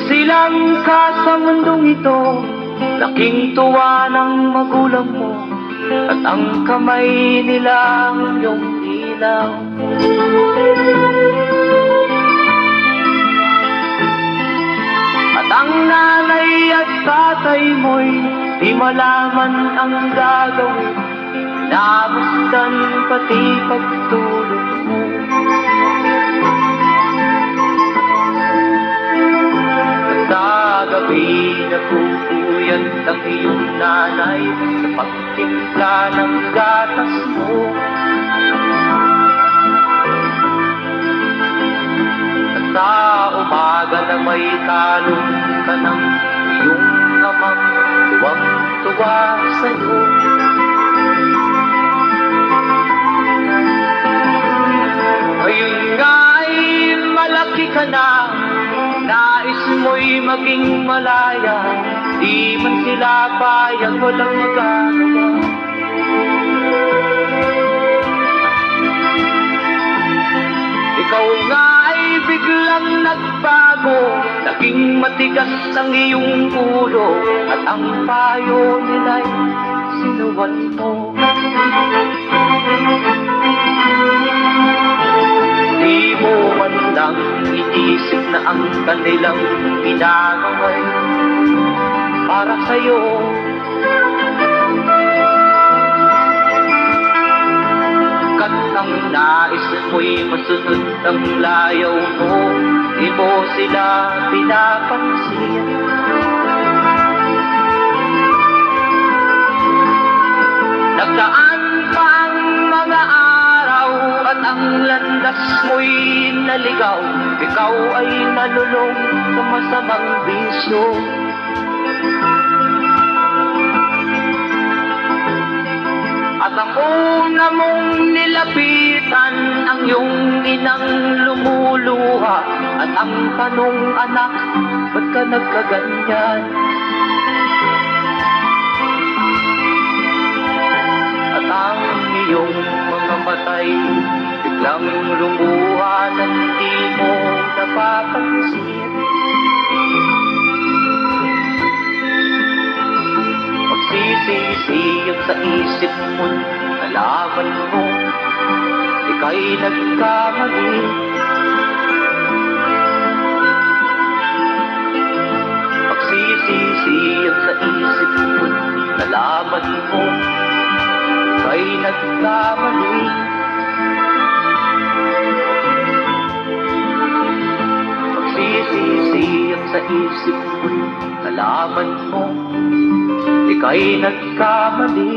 Silang ka sa mundong ito, laking tuwa ng magulang mo, at ang kamay nila ang iyong ilaw. At ang nanay at tatay mo'y di malaman ang gagawin, namasdan pati pagtulog mo. Sa gabi nagpupuyat ang iyong nanay sa pagtimpla ng gatas mo. At sa umaga na may talong ka ng iyong amang tuwang-tuwa sa'yo. Ngayon nga ay malaki ka na, nais mo'y maging malaya, di man sila payag, walang magagawa. Ikaw nga ay biglang nagbago, naging matigas ang iyong ulo, at ang payo nila'y sinuwat mo. Di mo man lang iisip na ang kanilang ginagawa'y para sa'yo. Kat ang nais mo'y masunod ang layaw mo, di mo sila pinapansin. Nagdaan pa ang mga araw at ang landas mo'y naligaw, ikaw ay nalulong sa masamang bisyo. At ang una mong nilapitan ang iyong inang lumuluha, at ang tanong, anak, ba't ka nagkaganyan? At ang iyong mga matay biglang lumuha na hindi mo napapansin. Magsisisiyag sa isip mo, nalaman mo ika'y nagkamali. Magsisisiyag sa isip mo, nalaman mo ika'y nagkamali. Magsisisiyag sa isip mo, nalaman mo ika'y nagkamali.